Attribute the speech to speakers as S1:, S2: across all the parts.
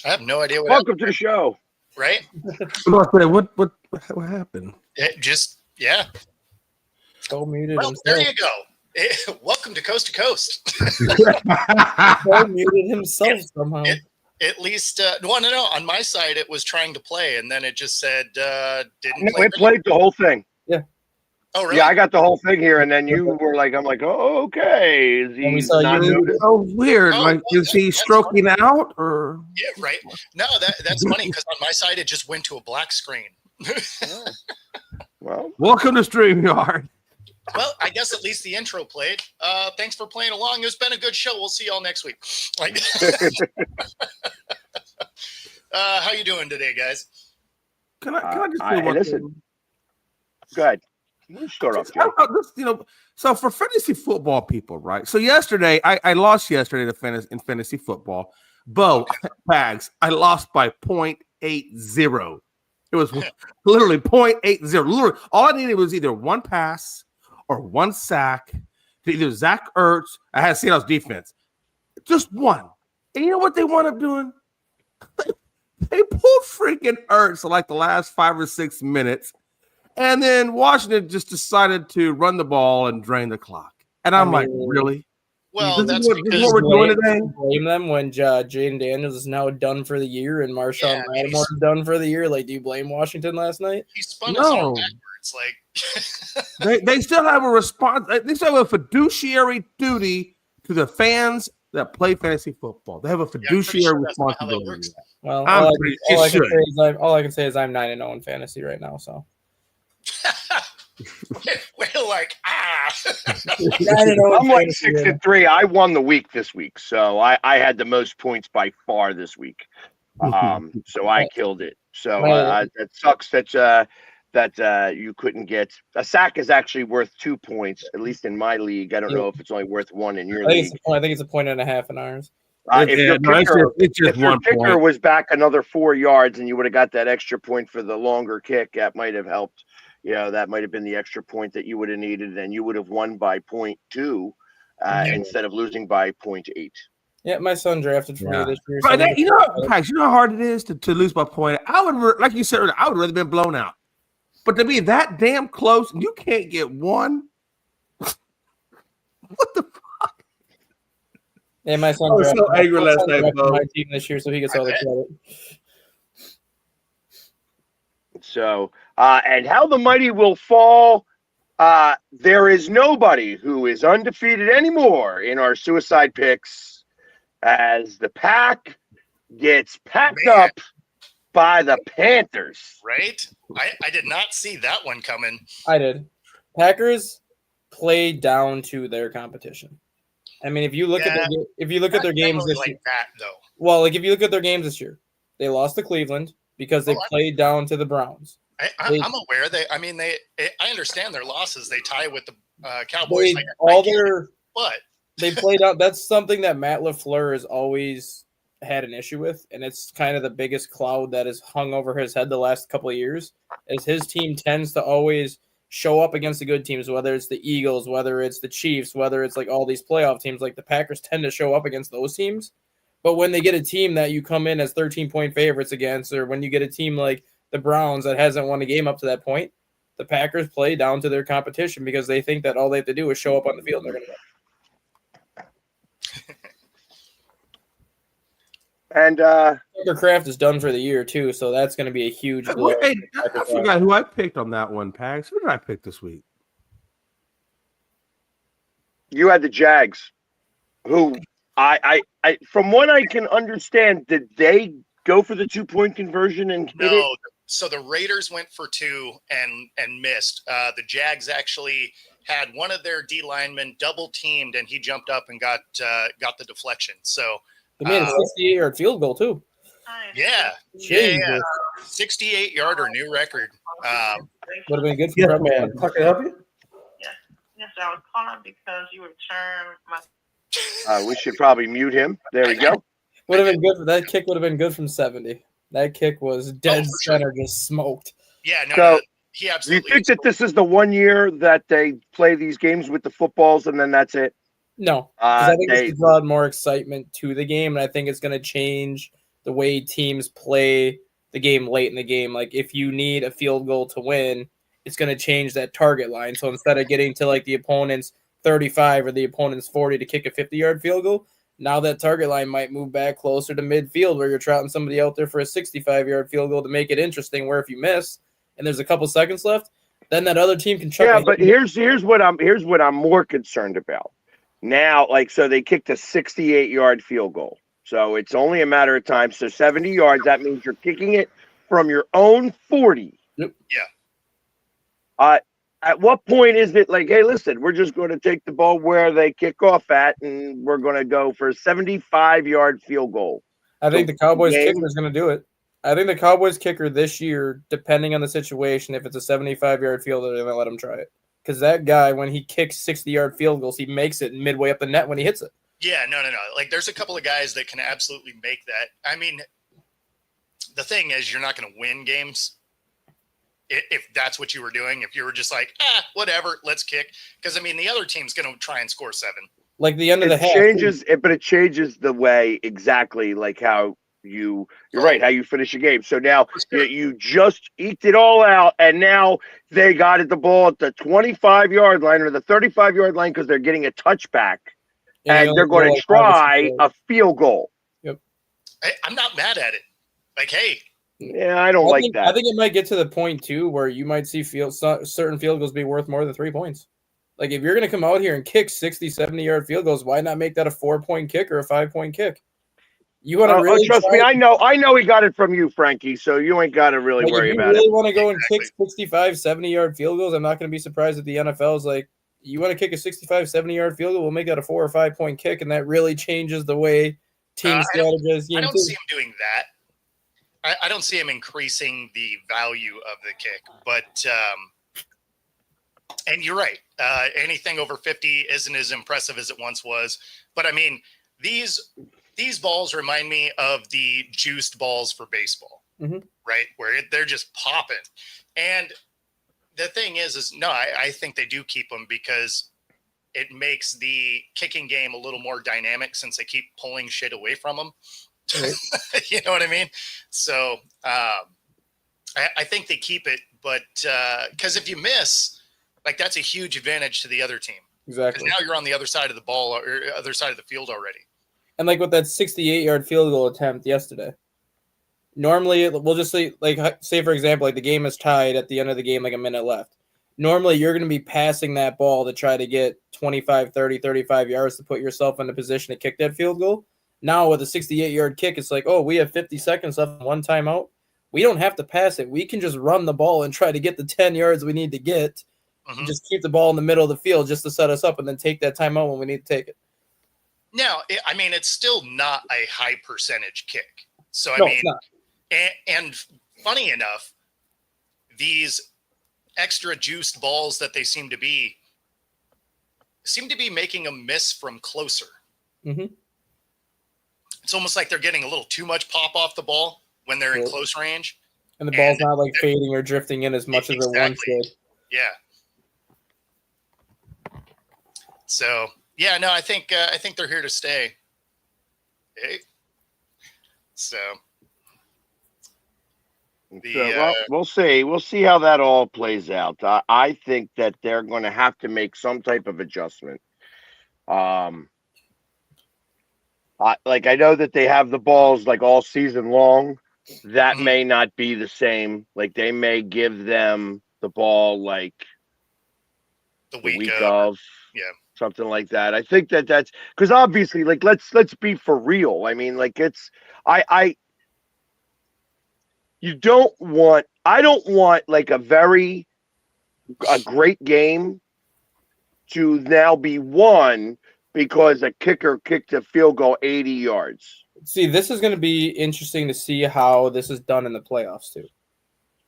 S1: I have no idea what
S2: Welcome to the show.
S1: Right?
S3: What happened?
S1: It just, yeah.
S4: Go muted
S1: Well,
S4: himself.
S1: there you go. Welcome to Coast to Coast.
S4: Go muted himself somehow.
S1: At least, no. On my side, it was trying to play, and then it just said didn't
S2: No,
S1: play.
S2: it played the whole thing.
S4: Yeah.
S1: Oh, really?
S2: Yeah, I got the whole thing here, and then you were like, "I'm like, oh, okay." Is
S4: And we
S2: he
S4: saw
S2: not
S4: you-
S2: noticed?
S3: So weird.
S1: Oh,
S3: like,
S1: well,
S3: is he
S1: that's
S3: stroking out or?
S1: Yeah, right. No, that's funny because on my side, it just went to a black screen.
S2: Well,
S3: Welcome to StreamYard.
S1: Well, I guess at least the intro played. Thanks for playing along. It's been a good show. We'll see y'all next week. Like, how you doing today, guys?
S3: Can I just say one
S2: listen.
S3: thing?
S2: Go ahead. You start off, Jay.
S3: So for fantasy football people, right? So yesterday, I lost yesterday in fantasy football. Bo, Bags, I lost by 0.80. It was literally 0.80. Literally, all I needed was either one pass or one sack to either Zach Ertz. I had Seattle's defense. Just one. And you know what they wound up doing? They pulled freaking Ertz for like the last 5 or 6 minutes. And then Washington just decided to run the ball and drain the clock. And I'm like, really?
S1: Well,
S3: This is
S1: that's
S3: what
S1: because
S3: we're doing today?
S4: Blame them when Jaden Daniels is now done for the year and Marshawn Lattimore is done for the year. Like, do you blame Washington last night?
S1: he spun us all backwards. Like,
S3: They still have a response. They still have a fiduciary duty to the fans that play fantasy football. They have a fiduciary responsibility.
S4: Well,
S3: I'm
S4: all
S3: pretty-
S4: I
S3: it
S4: can
S3: should.
S4: say is all I can say is I'm 9-0 in fantasy right now. So
S1: we're like,
S4: 9-0
S2: I'm like 6-3. I won the week this week, so I had the most points by far this week. So I killed it. So that sucks that you couldn't get a sack. Is actually worth 2 points, at least in my league. I don't know if it's only worth 1 in your league.
S4: I think it's a 1.5 in ours.
S2: If your kicker
S3: point.
S2: was back another 4 yards and you would have got that extra point for the longer kick, that might have helped. You know, that might have been the extra point that you would have needed, and you would have won by 0.2 instead of losing by 0.8.
S4: Yeah, my son drafted for me this year.
S3: But you know how hard it is to lose by point. I would, like you said, I would rather been blown out. But to be that damn close, you can't get one. What the fuck?
S4: Yeah, my son
S3: I was so angry last night,
S4: drafted
S3: Bo.
S4: my team this year, so he gets all the credit.
S2: So, and how the mighty will fall. There is nobody who is undefeated anymore in our suicide picks as the pack gets packed up by the Panthers.
S1: right? I did not see that one coming.
S4: I did. Packers play down to their competition. I mean, if you look at their games this year,
S1: like that though.
S4: well, like if you look at their games this year, they lost to Cleveland because they played down to the Browns.
S1: I'm aware I understand their losses. They tie with the Cowboys.
S4: They played out. That's something that Matt LaFleur has always had an issue with, and it's kind of the biggest cloud that has hung over his head the last couple of years. Is his team tends to always show up against the good teams, whether it's the Eagles, whether it's the Chiefs, whether it's like all these playoff teams. Like the Packers tend to show up against those teams, but when they get a team that you come in as 13-point favorites against, or when you get a team like the Browns that hasn't won a game up to that point, the Packers play down to their competition because they think that all they have to do is show up on the field and they're going to win.
S2: And
S4: Tucker Kraft is done for the year too, so that's going to be a huge blow.
S3: Hey, I forgot who I picked on that one, Pags. Who did I pick this week?
S2: you had the Jags, who I from what I can understand, did they go for the 2-point conversion and hit it?
S1: No, so the Raiders went for 2 and missed. The Jags actually had one of their D linemen double teamed, and he jumped up and got the deflection. So
S4: They made a 68-yard field goal too.
S1: yeah, 68-yarder, new record.
S4: Would have been good for
S3: Yes,
S4: Brett
S3: man.
S4: Favre.
S3: How can I help you?
S5: Yes, I was calling because you returned my.
S2: We should probably mute him. There we go.
S4: Would have been good. That kick would have been good from 70. That kick was dead center, just smoked.
S1: Yeah, no,
S2: So,
S1: he
S2: Do you
S1: absolutely.
S2: think that this is the 1 year that they play these games with the footballs and then that's it?
S4: No, because I think it's brought more excitement to the game, and I think it's going to change the way teams play the game late in the game. Like if you need a field goal to win, it's going to change that target line. So instead of getting to like the opponent's 35 or the opponent's 40 to kick a 50-yard field goal, now that target line might move back closer to midfield where you're trotting somebody out there for a 65-yard field goal to make it interesting, where if you miss and there's a couple seconds left, then that other team can chuck.
S2: Yeah, but here's what I'm more concerned about. Now, like, so they kicked a 68-yard field goal. So it's only a matter of time. So 70 yards, that means you're kicking it from your own 40.
S4: Yep.
S1: Yeah.
S2: At what point is it like, hey, listen, we're just going to take the ball where they kick off at, and we're going to go for a 75-yard field goal?
S4: I think the Cowboys
S2: game-
S4: kicker is going to do it. I think the Cowboys kicker this year, depending on the situation, if it's a 75-yard field, they're going to let him try it. Because that guy, when he kicks 60-yard field goals, he makes it midway up the net when he hits it.
S1: Yeah, no. Like, there's a couple of guys that can absolutely make that. I mean, the thing is, you're not going to win games if that's what you were doing. If you were just like, whatever, let's kick. Because, I mean, the other team's going to try and score 7.
S4: Like the end of the half.
S2: But it changes the way exactly like how you're right, how you finish a game. So now you just eked it all out, and now they got at the ball at the 25-yard line or the 35-yard line because they're getting a touchback, and they're going to try a field goal.
S4: Yep.
S1: I'm not mad at it. Like, hey.
S2: Yeah, I don't like that.
S4: I think it might get to the point, too, where you might see certain field goals be worth more than 3 points. Like, if you're going to come out here and kick 60, 70-yard field goals, why not make that a 4-point kick or a 5-point kick? You want to really
S2: trust me, I know he got it from you, Frankie, so you ain't got to really worry about it.
S4: If you really want to go and kick 65, 70-yard field goals, I'm not going to be surprised if the NFL is like, you want to kick a 65, 70-yard field goal, we'll make that a 4 or 5-point kick, and that really changes the way team strategize.
S1: I don't see him doing that. I don't see him increasing the value of the kick, but and you're right. Anything over 50 isn't as impressive as it once was. But I mean, these balls remind me of the juiced balls for baseball, right? Where they're just popping. And the thing is no, I think they do keep them because it makes the kicking game a little more dynamic since they keep pulling shit away from them. Right. You know what I mean? So I think they keep it, but because if you miss, like, that's a huge advantage to the other team.
S4: Exactly.
S1: Because now you're on the other side of the ball or other side of the field already.
S4: And like with that 68-yard field goal attempt yesterday, normally we'll just say for example, like the game is tied at the end of the game, like a minute left. Normally you're going to be passing that ball to try to get 25, 30, 35 yards to put yourself in a position to kick that field goal. Now with a 68-yard kick, it's like, oh, we have 50 seconds left, 1 timeout. We don't have to pass it. We can just run the ball and try to get the 10 yards we need to get. And just keep the ball in the middle of the field just to set us up and then take that timeout when we need to take it.
S1: Now, I mean, it's still not a high percentage kick. So, I mean, and funny enough, these extra juiced balls that they seem to be making them miss from closer.
S4: Mm-hmm.
S1: It's almost like they're getting a little too much pop off the ball when they're in close range.
S4: And the ball's not like fading or drifting in as much as it once did.
S1: Yeah. So, yeah, no, I think they're here to stay. Hey. So,
S2: we'll see. We'll see how that all plays out. I think that they're going to have to make some type of adjustment. I know that they have the balls like all season long. That may not be the same. Like they may give them the ball like
S1: the week
S2: of.
S1: Yeah.
S2: Something like that. I think that's because obviously, like, let's be for real. I mean, like, I don't want like a great game to now be won because a kicker kicked a field goal 80 yards.
S4: See, this is going to be interesting to see how this is done in the playoffs too,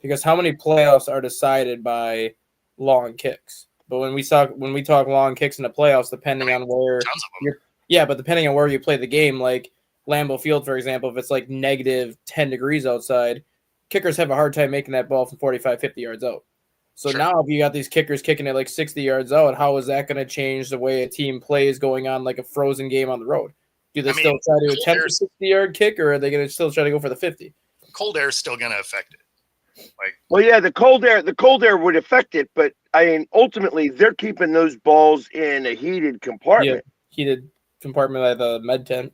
S4: because how many playoffs are decided by long kicks? But when we talk long kicks in the playoffs, depending on where depending on where you play the game, like Lambeau Field, for example, if it's like negative 10 degrees outside, kickers have a hard time making that ball from 45, 50 yards out. So now if you got these kickers kicking it like 60 yards out, how is that going to change the way a team plays going on like a frozen game on the road? Do they still try to attempt a 60-yard kick, or are they going to still try to go for the 50?
S1: Cold air is still going to affect it.
S2: Well, yeah, the cold air would affect it, but I mean, ultimately, they're keeping those balls in a heated compartment.
S4: Yeah, heated compartment by the med tent.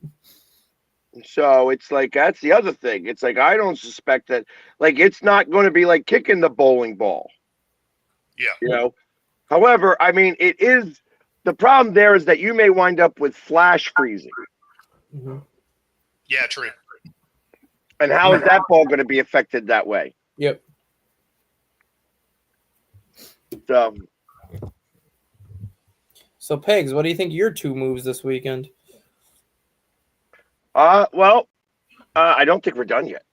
S2: So it's like that's the other thing. It's like I don't suspect that. Like it's not going to be like kicking the bowling ball.
S1: Yeah.
S2: You know. However, I mean, it is the problem. There is that you may wind up with flash freezing.
S4: Mm-hmm.
S1: Yeah, true.
S2: And how is that ball going to be affected that way?
S4: Yep. So Pegs, what do you think your 2 moves this weekend?
S2: Well, I don't think we're done yet.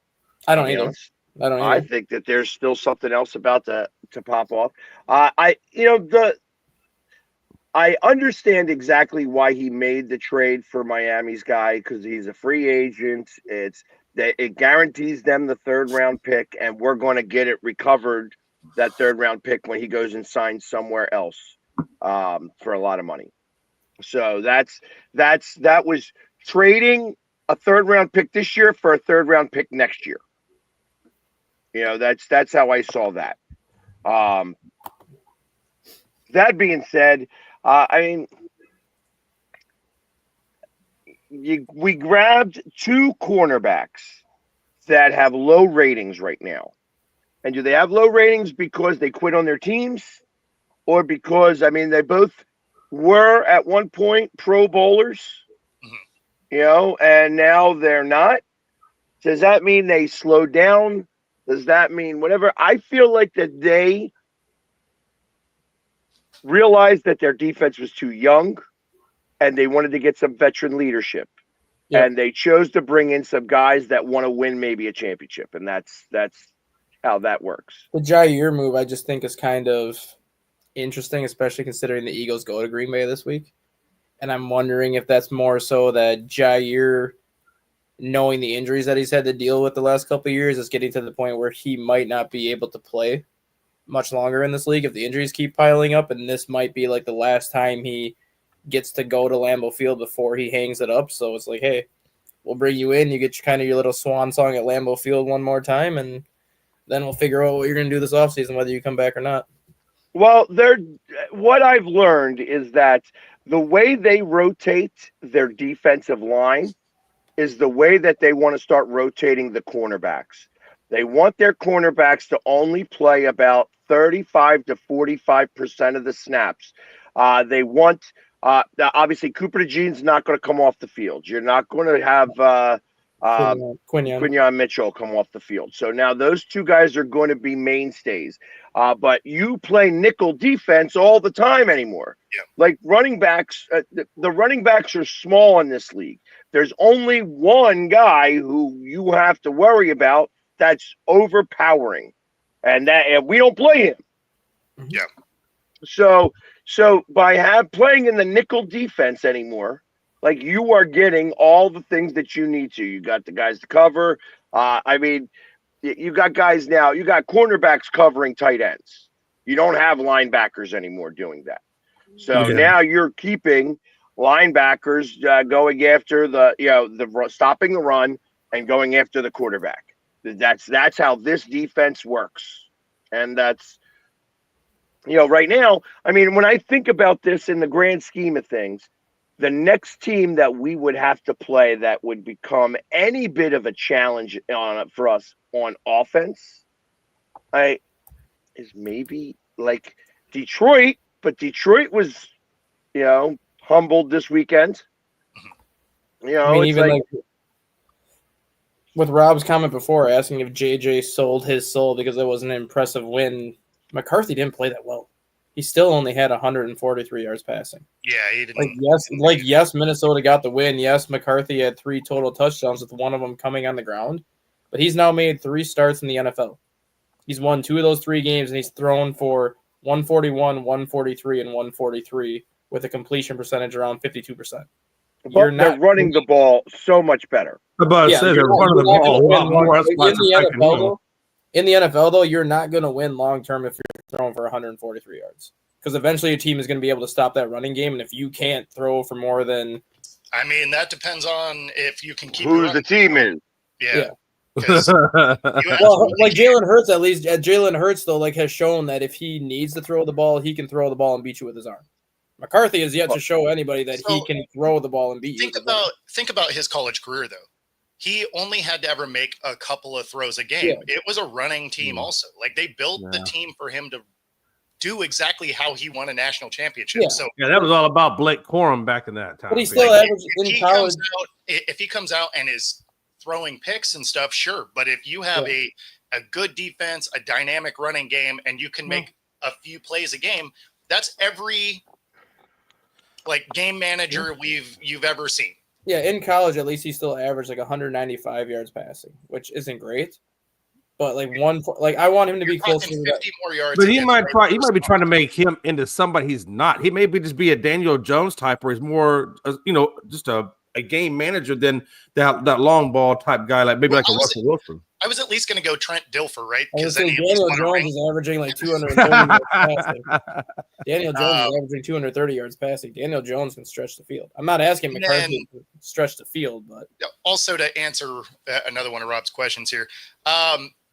S4: I don't either.
S2: I think that there's still something else about to pop off. I understand exactly why he made the trade for Miami's guy because he's a free agent. It guarantees them the 3rd round pick, and we're going to get it recovered, that 3rd round pick, when he goes and signs somewhere else for a lot of money. So that was trading a 3rd round pick this year for a 3rd round pick next year. You know, that's how I saw that. That being said, I mean, we grabbed 2 cornerbacks that have low ratings right now. And do they have low ratings because they quit on their teams, or because, I mean, they both were at one point Pro Bowlers, you know, and now they're not? Does that mean they slowed down? Does that mean whatever? I feel like that they realized that their defense was too young and they wanted to get some veteran leadership. Yep. And they chose to bring in some guys that want to win maybe a championship. And that's how that works.
S4: The Jair move, I just think, is kind of interesting, especially considering the Eagles go to Green Bay this week. And I'm wondering if that's more so that Jair, knowing the injuries that he's had to deal with the last couple of years, is getting to the point where he might not be able to play much longer in this league if the injuries keep piling up, and this might be like the last time he gets to go to Lambeau Field before he hangs it up. So it's like, hey, we'll bring you in, you get your little swan song at Lambeau Field one more time, and then we'll figure out what you're going to do this offseason, whether you come back or not.
S2: Well, what I've learned is that the way they rotate their defensive line is the way that they want to start rotating the cornerbacks. They want their cornerbacks to only play about 35 to 45% of the snaps. They want, obviously, Cooper DeJean's not going to come off the field. You're not going to have Quinyon Mitchell come off the field. So now those 2 guys are going to be mainstays. But you play nickel defense all the time anymore.
S1: Yeah.
S2: Like running backs, the running backs are small in this league. There's only one guy who you have to worry about that's overpowering, and we don't play him.
S1: Yeah.
S2: So by playing in the nickel defense anymore, like you are getting all the things that you need to. You got the guys to cover. I mean, you got guys now. You got cornerbacks covering tight ends. You don't have linebackers anymore doing that. So now you're keeping linebackers going after the stopping the run and going after the quarterback. That's how this defense works. And that's, right now, I mean, when I think about this in the grand scheme of things, the next team that we would have to play that would become any bit of a challenge for us on offense, is maybe like Detroit, but Detroit was, humbled this weekend.
S4: I mean, even like with Rob's comment before, asking if JJ sold his soul because it was an impressive win, McCarthy didn't play that well. He still only had 143 yards passing.
S1: Yeah, he didn't.
S4: Yes, Minnesota got the win. Yes, McCarthy had 3 total touchdowns, with one of them coming on the ground. But he's now made 3 starts in the NFL. He's won 2 of those 3 games, and he's thrown for 141, 143, and 143 with a completion percentage around 52%.
S2: But they're running the ball so much better.
S3: They're running the ball a lot more.
S4: In the NFL, though, you're not going to win long-term if you're throwing for 143 yards. Because eventually your team is going to be able to stop that running game, and if you can't throw for more than
S1: I mean, that depends on if you can keep
S2: Who's the team is?
S1: Yeah.
S3: Yeah.
S1: 'Cause you
S4: Well,
S1: absolutely
S4: like
S1: can't.
S4: Jalen Hurts, at least Jalen Hurts though, like has shown that if he needs to throw the ball, he can throw the ball and beat you with his arm. McCarthy has yet to show anybody that he
S1: So,
S4: can throw the ball and beat you.
S1: Think about his college career though. He only had to ever make a couple of throws a game.
S4: Yeah.
S1: It was a running team also. Like they built the
S3: Yeah.
S1: team for him to do exactly how he won a national championship.
S4: Yeah.
S1: So
S3: Yeah, that was all about Blake Corum back in that time.
S4: But he still
S1: like,
S4: averaged
S1: if
S4: in
S1: he
S4: college.
S1: comes out, if he comes out and is throwing picks and stuff, sure. But if you have a good defense, a dynamic running game, and you can make a few plays a game, that's every like game manager you've ever seen.
S4: Yeah, in college, at least he still averaged like 195 yards passing, which isn't great. But like I want him to be closer to that.
S1: 50 more yards.
S3: But he
S1: against
S3: might
S1: Ravens.
S3: he might be trying to make him into somebody he's not. He may be just be a Daniel Jones type, where he's more, just a game manager than that long ball type guy, like maybe like a Russell Wilson.
S1: I was at least going to go Trent Dilfer, right?
S4: I was
S1: Because then
S4: saying
S1: he at least
S4: Daniel
S1: won a
S4: Jones
S1: ring.
S4: is averaging like 230 yards passing. Daniel Jones is averaging 230 yards passing. Daniel Jones can stretch the field. I'm not asking McCarthy to stretch the field, but
S1: Also, to answer another one of Rob's questions here,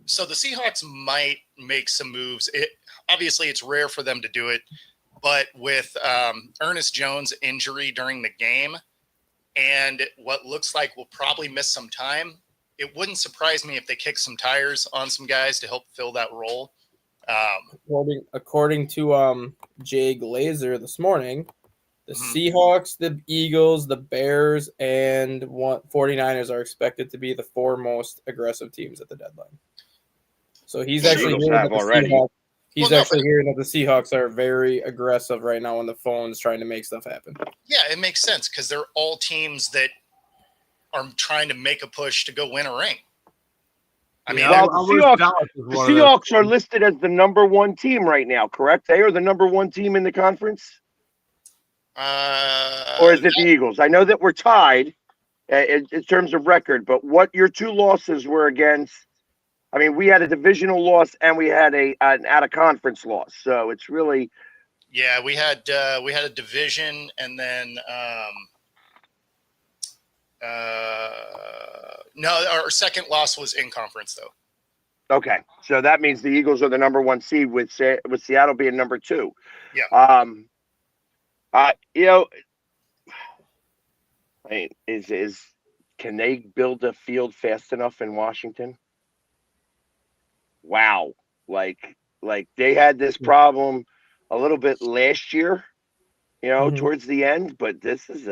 S1: so the Seahawks might make some moves. Obviously, it's rare for them to do it, but with Ernest Jones' injury during the game and what looks like we'll probably miss some time, it wouldn't surprise me if they kick some tires on some guys to help fill that role.
S4: according to Jay Glazer this morning, the Seahawks, the Eagles, the Bears, and 49ers are expected to be the four most aggressive teams at the deadline. So he's actually hearing that the Seahawks are very aggressive right now on the phones trying to make stuff happen.
S1: Yeah, it makes sense because they're all teams that are trying to make a push to go win a ring. I mean,
S2: the Seahawks are listed as the number one team right now, correct? They are the number one team in the conference? Or is it the Eagles? I know that we're tied in terms of record, but what your two losses were against? I mean, we had a divisional loss and we had an out-of-conference loss. So it's really...
S1: Yeah, we had a division, and then no, our second loss was in conference though.
S2: Okay, so that means the Eagles are the number one seed with Seattle being number two.
S1: Yeah.
S2: I mean, can they build a field fast enough in Washington? Wow, like they had this problem a little bit last year, towards the end, but this is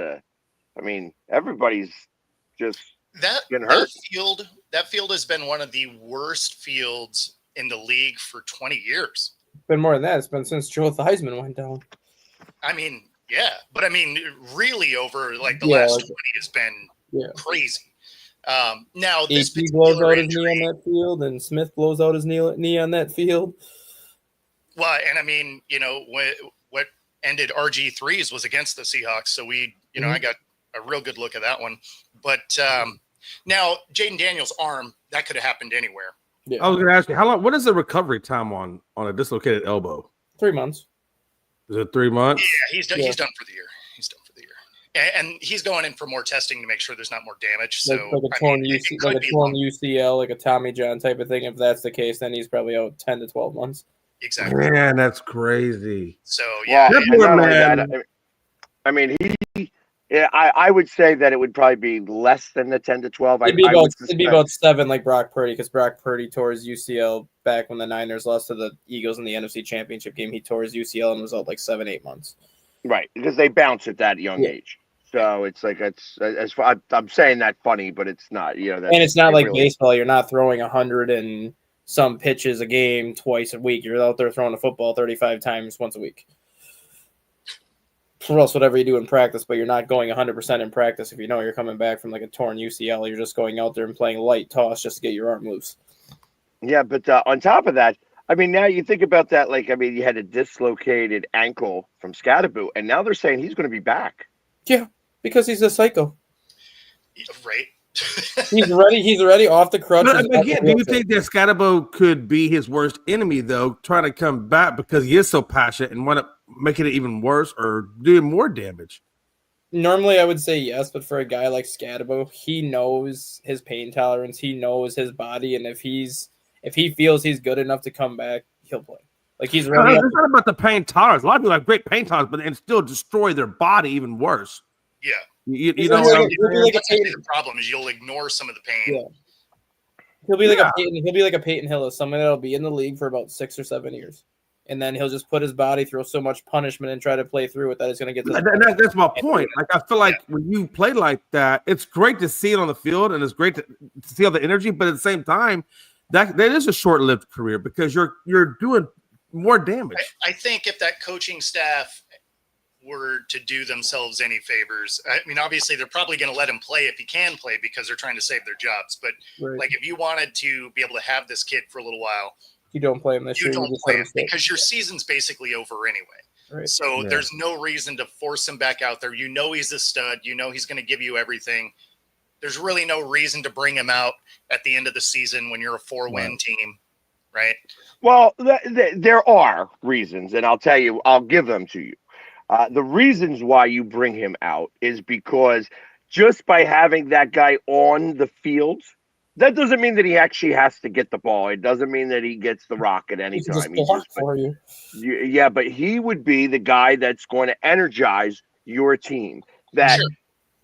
S2: everybody's just getting hurt.
S1: That field has been one of the worst fields in the league for 20 years.
S4: Been more than that. It's been since Joe Theismann went down.
S1: I mean, yeah, but I mean, really over like the last 20 has been crazy. Now this
S4: AP blows out his knee on that field, and Smith blows out his knee on that field.
S1: Well, and I mean, what ended RG3s was against the Seahawks, so we, I got a real good look at that one. But now Jaden Daniels' arm, that could have happened anywhere.
S3: Yeah. I was going to ask you, how long? What is the recovery time on a dislocated elbow?
S4: 3 months.
S3: Is it 3 months?
S1: Yeah, he's done. He's done for the year. And he's going in for more testing to make sure there's not more damage. So
S4: like a torn UCL, like a Tommy John type of thing. If that's the case, then he's probably out 10 to 12 months.
S1: Exactly.
S3: Man, that's crazy.
S1: So yeah,
S2: I mean, I would say that it would probably be less than the 10 to 12.
S4: It'd be about 7, like Brock Purdy, because Brock Purdy tore his UCL back when the Niners lost to the Eagles in the NFC Championship game. He tore his UCL and was out like 7-8 months.
S2: Right, because they bounce at that young age. So it's like I'm saying that funny, but it's not. And
S4: it's not like baseball. You're not throwing 100 and some pitches a game twice a week. You're out there throwing a football 35 times once a week. Or else whatever you do in practice, but you're not going 100% in practice. If you're coming back from like a torn UCL, you're just going out there and playing light toss just to get your arm loose.
S2: Yeah, but on top of that, I mean, now you think about that, you had a dislocated ankle from Scadaboo, and now they're saying he's going to be back.
S4: Yeah, because he's a psycho.
S1: Right.
S4: He's ready off the crutches.
S3: But again, do you think that Scadaboo could be his worst enemy, though, trying to come back because he is so passionate and want to make it even worse or doing more damage?
S4: Normally, I would say yes, but for a guy like Scadabo, he knows his pain tolerance. He knows his body, and if he feels he's good enough to come back, he'll play. Like he's ready.
S3: It's not about the pain tolerance. A lot of people have great pain tolerance, but and still destroy their body even worse.
S1: Yeah.
S3: You
S4: He's
S3: know,
S4: like
S3: what I'm
S4: a-
S1: That's actually the problem is you'll ignore some of the pain.
S4: Yeah. He'll be like a Peyton Hillis, someone that'll be in the league for about 6 or 7 years, and then he'll just put his body through so much punishment and try to play through it that it's going to get to
S3: that's my point. Like I feel like when you play like that, it's great to see it on the field and it's great to see all the energy, but at the same time, that is a short-lived career because you're doing more damage.
S1: I think if that coaching staff were to do themselves any favors, I mean, obviously they're probably going to let him play if he can play because they're trying to save their jobs. But like, if you wanted to be able to have this kid for a little while,
S4: you don't play him this year.
S1: You don't play him because your season's basically over anyway.
S4: Right.
S1: So there's no reason to force him back out there. You know he's a stud. You know he's going to give you everything. There's really no reason to bring him out at the end of the season when you're a 4-win team, right?
S2: Well, there are reasons, and I'll tell you, I'll give them to you. The reasons why you bring him out is because just by having that guy on the field, that doesn't mean that he actually has to get the ball. It doesn't mean that he gets the rock at any time.
S4: For you.
S2: Yeah, but he would be the guy that's going to energize your team. That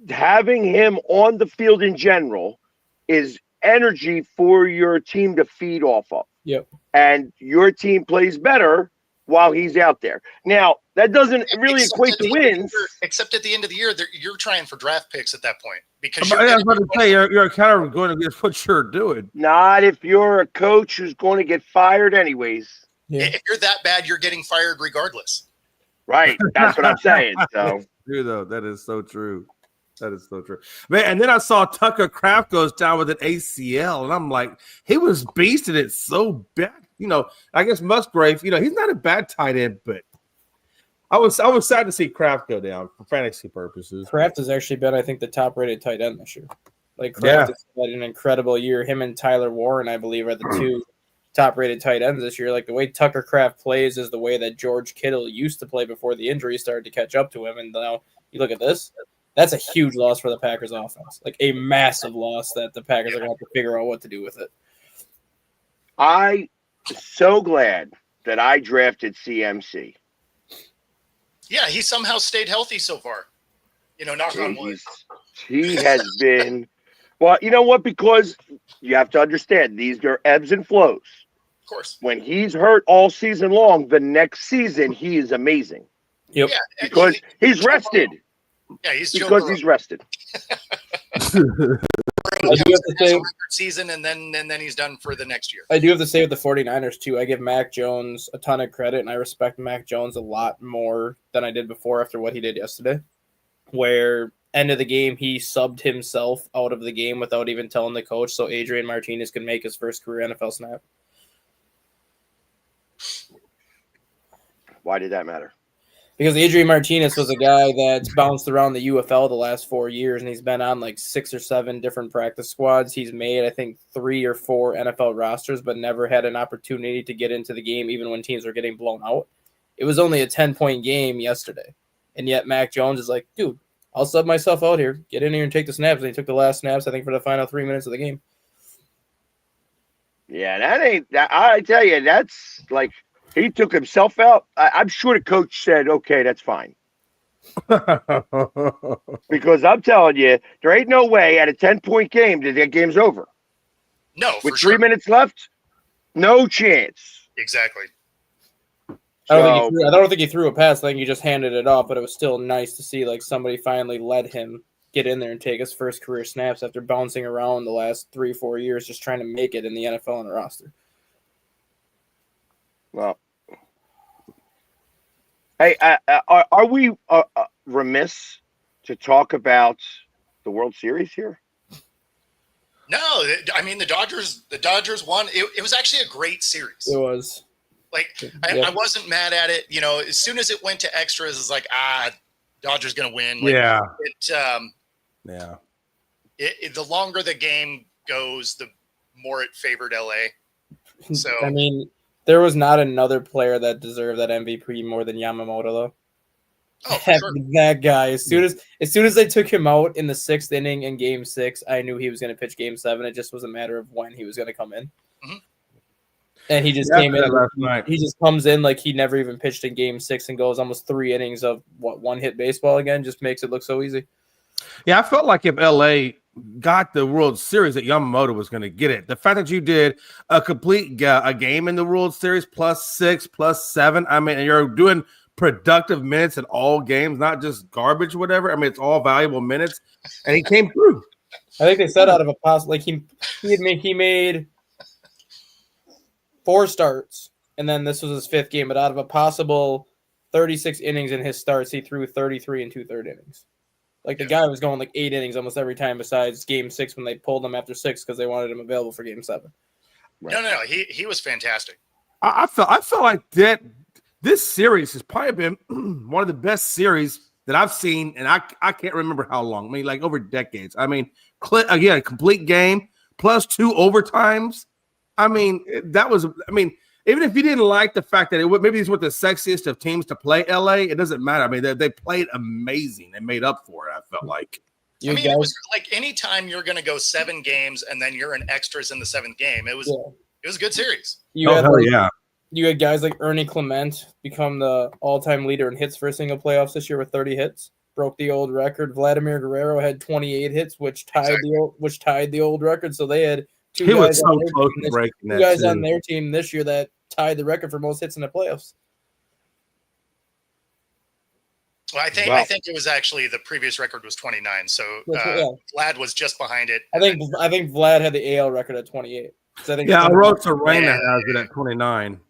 S2: having him on the field in general is energy for your team to feed off of.
S4: Yep.
S2: And your team plays better while he's out there. Now, that doesn't really equate to wins.
S1: Except at the end of the year, you're trying for draft picks at that point. Because
S3: I was about to say, you're kind of going against what you're doing.
S2: Not if you're a coach who's going to get fired anyways.
S4: Yeah.
S1: If you're that bad, you're getting fired regardless.
S2: Right. That's what I'm saying. So
S3: true, though. That is so true. That is so true. Man, and then I saw Tucker Kraft goes down with an ACL, and I'm like, he was beasting it so bad. You know, I guess Musgrave, you know, he's not a bad tight end, but I was sad to see Kraft go down for fantasy purposes.
S4: Kraft has actually been, I think, the top-rated tight end this year. Like, Kraft has had an incredible year. Him and Tyler Warren, I believe, are the two top-rated tight ends this year. Like, the way Tucker Kraft plays is the way that George Kittle used to play before the injury started to catch up to him. And now you look at this. That's a huge loss for the Packers offense. Like, a massive loss that the Packers are going to have to figure out what to do with it.
S2: I'm so glad that I drafted CMC.
S1: Yeah, he somehow stayed healthy so far. You know, knock on wood.
S2: He has been – well, you know what? Because you have to understand, these are ebbs and flows.
S1: Of course.
S2: When he's hurt all season long, the next season he is amazing.
S4: Yep.
S1: Yeah,
S2: because he's rested.
S1: Yeah, he's
S2: rested.
S1: Season and then he's done for the next year.
S4: I do have to say with the 49ers too, I give Mac Jones a ton of credit, and I respect Mac Jones a lot more than I did before after what he did yesterday, where end of the game he subbed himself out of the game without even telling the coach so Adrian Martinez could make his first career NFL snap.
S2: Why did that matter?
S4: Because Adrian Martinez was a guy that's bounced around the UFL the last 4 years, and he's been on like 6 or 7 different practice squads. He's made, I think, 3 or 4 NFL rosters, but never had an opportunity to get into the game even when teams were getting blown out. It was only a 10-point game yesterday, and yet Mac Jones is like, dude, I'll sub myself out here. Get in here and take the snaps. And he took the last snaps, I think, for the final 3 minutes of the game.
S2: Yeah, that ain't – I tell you, that's like – he took himself out. I'm sure the coach said, okay, that's fine. Because I'm telling you, there ain't no way at a 10-point game that the game's over.
S1: No,
S2: with 3 minutes left, no chance.
S1: Exactly.
S4: I don't think he threw a pass. I think he just handed it off, but it was still nice to see like somebody finally let him get in there and take his first career snaps after bouncing around the last 3-4 years just trying to make it in the NFL on the roster.
S2: Well, hey, are we remiss to talk about the World Series here?
S1: No, I mean the Dodgers won. It was actually a great series.
S4: It was.
S1: Like I wasn't mad at it. You know, as soon as it went to extras, it's like Dodgers gonna win. Like, the longer the game goes, the more it favored LA. So
S4: I mean, there was not another player that deserved that MVP more than Yamamoto, though.
S1: Oh, for sure.
S4: That guy. As soon as they took him out in the 6th inning in Game 6, I knew he was going to pitch Game 7. It just was a matter of when he was going to come in.
S1: Mhm.
S4: And he just came in last night. He just comes in like he never even pitched in Game 6 and goes almost 3 innings of one-hit baseball again. Just makes it look so easy.
S3: Yeah, I felt like if LA got the World Series, that Yamamoto was going to get it. The fact that you did a complete a game in the World Series +6, +7. I mean, and you're doing productive minutes in all games, not just garbage, whatever. I mean, it's all valuable minutes, and he came through.
S4: I think they said out of a possible, like he made 4 starts, and then this was his 5th game. But out of a possible 36 innings in his starts, he threw 33 and 2/3 innings. Like the guy was going like 8 innings almost every time, besides Game 6 when they pulled him after 6 because they wanted him available for Game 7.
S1: Right. No, he was fantastic.
S3: I felt like that. This series has probably been one of the best series that I've seen, and I can't remember how long. I mean, like over decades. I mean, again, complete game +2 overtimes. I mean, that was. I mean, even if you didn't like the fact that maybe these were the sexiest of teams to play LA, it doesn't matter. I mean, they played amazing and made up for it. I felt like.
S1: I mean, it was like anytime you're going to go 7 games and then you're in extras in the 7th game. It was a good series.
S4: You had guys like Ernie Clement become the all-time leader in hits for a single playoffs this year with 30 hits. Broke the old record. Vladimir Guerrero had 28 hits, which tied the old record. So they had two guys on their team this year that tied the record for most hits in the playoffs.
S1: Well, I think it was actually the previous record was 29. So Vlad was just behind it.
S4: I think Vlad had the AL record at 28.
S3: Rosa Reina has it at 29.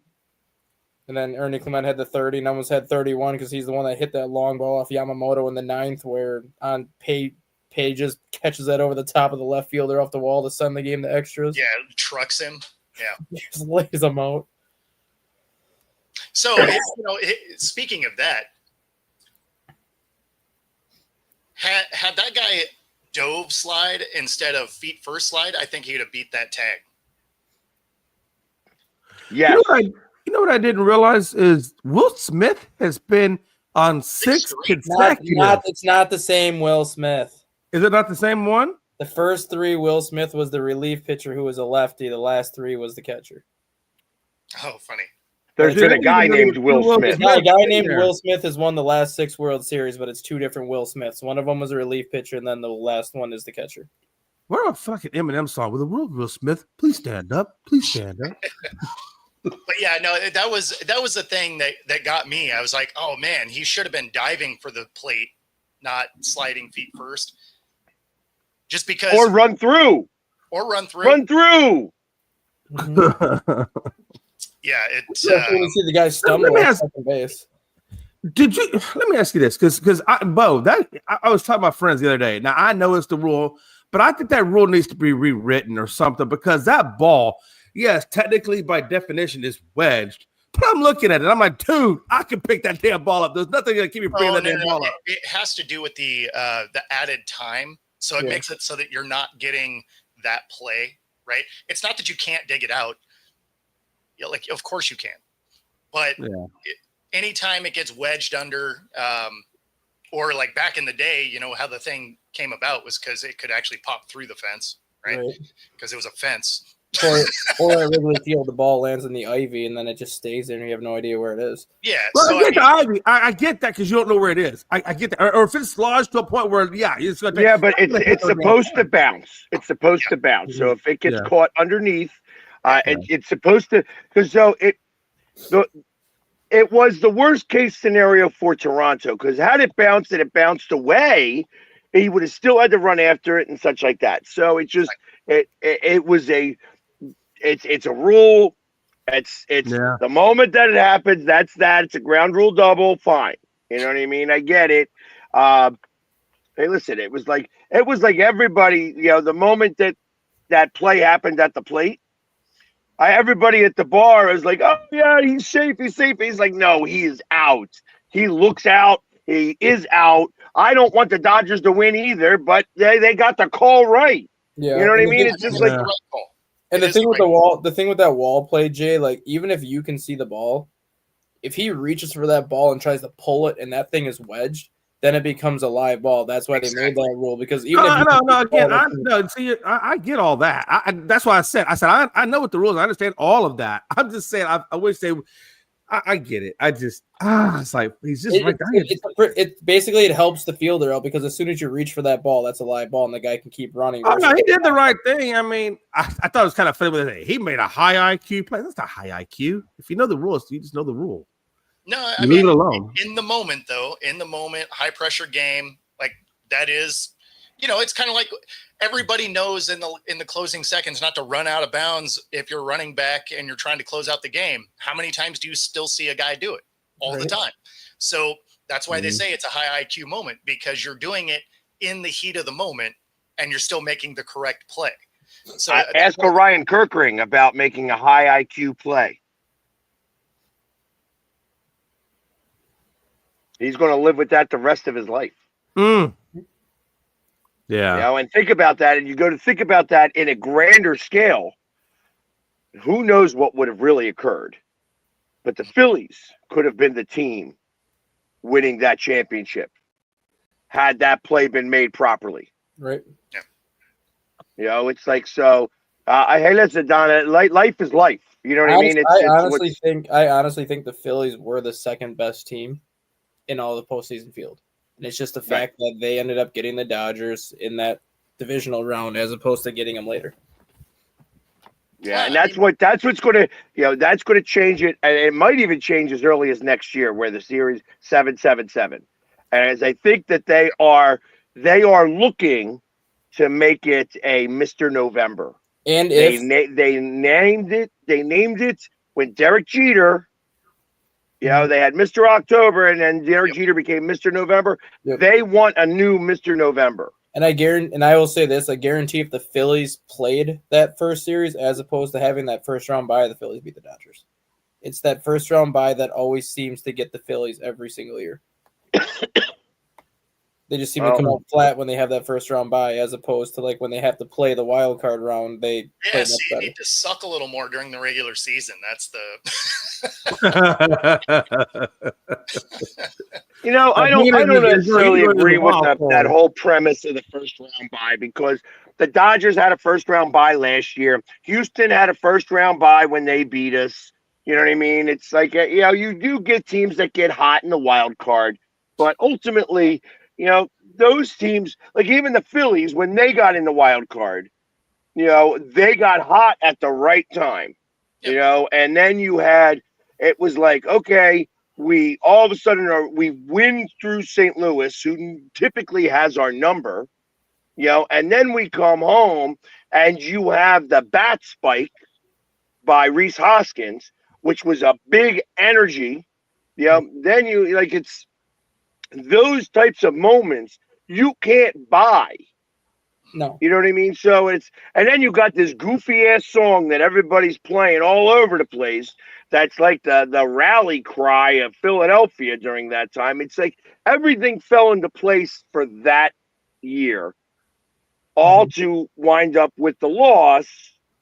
S4: And then Ernie Clement had the 30 and almost had 31 because he's the one that hit that long ball off Yamamoto in the 9th where on Pages catches that over the top of the left fielder off the wall to send the game to extras.
S1: Yeah, trucks him. Yeah.
S4: Just lays him out.
S1: So, speaking of that, had that guy dove slide instead of feet first slide, I think he'd have beat that tag.
S2: Yeah.
S3: You know what I didn't realize is Will Smith has been on 6 consecutive.
S4: It's not the same Will Smith.
S3: Is it not the same one?
S4: The first 3, Will Smith was the relief pitcher who was a lefty. The last 3 was the catcher.
S1: Oh, funny.
S2: There's been a guy named Will Smith.
S4: A guy named Will Smith has won the last 6 World Series, but it's 2 different Will Smiths. One of them was a relief pitcher, and then the last one is the catcher.
S3: What a fucking Eminem song with the world, Will Smith. Please stand up. Please stand up.
S1: But yeah, no, that was the thing that got me. I was like, oh man, he should have been diving for the plate, not sliding feet first. Just because,
S2: or run through.
S3: Mm-hmm.
S1: Yeah, it's.
S4: When you see the guy stumble at second base.
S3: Did you? Let me ask you this, because I was talking to my friends the other day. Now I know it's the rule, but I think that rule needs to be rewritten or something because that ball. Yes, technically by definition is wedged, but I'm looking at it. I'm like, dude, I can pick that damn ball up. There's nothing gonna keep me picking that damn ball up.
S1: It has to do with the added time, so it makes it so that you're not getting that play right. It's not that you can't dig it out. Like, of course you can, but anytime it gets wedged under, or like back in the day, how the thing came about was because it could actually pop through the fence, right? Because it was a fence.
S4: Or at Wrigley Field, the ball lands in the ivy and then it just stays there and you have no idea where it is.
S1: Yeah.
S3: Well, so I get that because you don't know where it is. I get that. Or if it's lodged to a point where, it's going to
S2: but it's supposed to bounce. It's supposed to bounce. So if it gets caught underneath, it's supposed to, because it was the worst case scenario for Toronto because had it bounced and it bounced away, he would have still had to run after it and such like that. So it just it's a rule. It's the moment that it happens. That's that. It's a ground rule double. Fine. You know what I mean? I get it. Hey, listen. It was like everybody. The moment that play happened at the plate, everybody at the bar is like, "Oh yeah, he's safe. He's safe." He's like, "No, he is out. He looks out. He is out." I don't want the Dodgers to win either, but they got the call right.
S4: Yeah,
S2: you know what I mean? It's just like.
S4: And the thing with that wall play, Jay, like even if you can see the ball, If he reaches for that ball and tries to pull it and that thing is wedged, then it becomes a live ball. That's why they made that rule, because even
S3: I get all that. That's why I said I know what the rules. I understand all of that. I'm just saying I wish they. I get it. I just it's like he's just right there.
S4: It basically it helps the fielder out, because as soon as you reach for that ball, that's a live ball, and the guy can keep running.
S3: Oh no, he did the right thing. I mean, I thought it was kind of funny with it. He made a high IQ play. That's not high IQ. If you know the rules, you just know the rule.
S1: No, I
S3: leave
S1: mean,
S3: it alone.
S1: In the moment, high pressure game, like that is, it's kind of like everybody knows in the closing seconds not to run out of bounds if you're running back and you're trying to close out the game. How many times do you still see a guy do it? All the time. So that's why they say it's a high IQ moment, because you're doing it in the heat of the moment and you're still making the correct play. So
S2: ask Ryan Kirkring about making a high IQ play. He's going to live with that the rest of his life.
S3: Yeah.
S2: And think about that. And you go to think about that in a grander scale. Who knows what would have really occurred? But the Phillies could have been the team winning that championship had that play been made properly.
S4: Right.
S1: Yeah.
S2: It's like, so, hey, listen, Donna, life is life. You know what I mean?
S4: I honestly think the Phillies were the second best team in all the postseason field. And it's just the fact that they ended up getting the Dodgers in that divisional round as opposed to getting them later.
S2: Yeah, and that's what's going to, that's going to change it. And it might even change as early as next year, where the series 7-7-7. And as I think that they are looking to make it a Mr. November.
S4: And
S2: they named it when Derek Jeter, they had Mr. October, and then Derek Jeter became Mr. November.
S4: Yep.
S2: They want a new Mr. November.
S4: And I will say this, I guarantee if the Phillies played that first series as opposed to having that first round bye, the Phillies beat the Dodgers. It's that first round bye that always seems to get the Phillies every single year. They just seem to come out flat when they have that first round bye, as opposed to like when they have to play the wild card round. They play much
S1: you
S4: better.
S1: need to suck a little more during the regular season. That's the.
S2: I don't necessarily agree with that whole premise of the first round bye, because the Dodgers had a first round bye last year. Houston had a first round bye when they beat us. You know what I mean? It's like, you do get teams that get hot in the wild card, but ultimately, those teams, like even the Phillies, when they got in the wild card, they got hot at the right time, and then it was like, okay, we all of a sudden we win through St. Louis, who typically has our number, and then we come home and you have the bat spike by Rhys Hoskins, which was a big energy, then it's those types of moments you can't buy.
S4: No.
S2: You know what I mean? So and then you got this goofy ass song that everybody's playing all over the place. That's like the rally cry of Philadelphia during that time. It's like everything fell into place for that year, all to wind up with the loss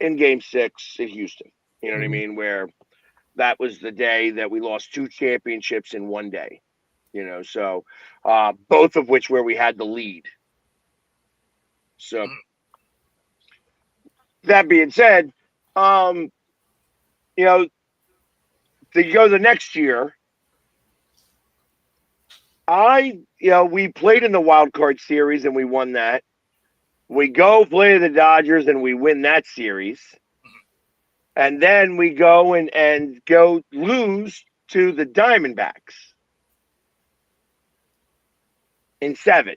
S2: in Game 6 in Houston. You know what I mean? Where that was the day that we lost 2 championships in one day. So both of which where we had the lead. So that being said, to go the next year, we played in the wild card series and we won that. We go play the Dodgers and we win that series. And then we go and go lose to the Diamondbacks in 7.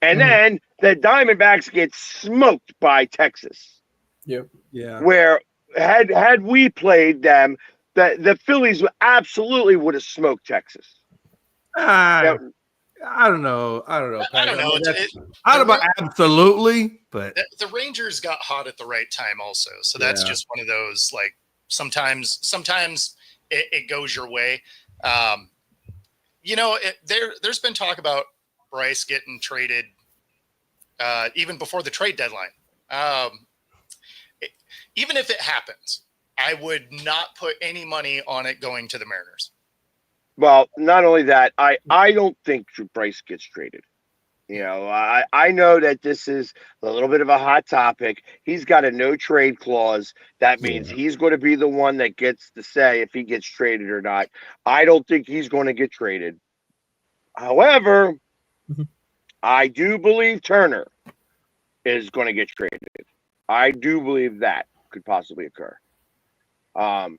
S2: And then the Diamondbacks get smoked by Texas.
S4: Yep.
S3: Yeah.
S2: Where had we played them, the Phillies absolutely would have smoked Texas.
S3: I don't know.
S1: I don't know.
S3: I don't know about absolutely, but
S1: the Rangers got hot at the right time also. So that's just one of those, like, sometimes it goes your way. There's been talk about Bryce getting traded even before the trade deadline. Even if it happens, I would not put any money on it going to the Mariners.
S2: Well, not only that, I don't think Bryce gets traded. I know that this is a little bit of a hot topic. He's got a no trade clause. That means he's going to be the one that gets to say if he gets traded or not. I don't think he's going to get traded. However, I do believe Turner is going to get traded. I do believe that could possibly occur. And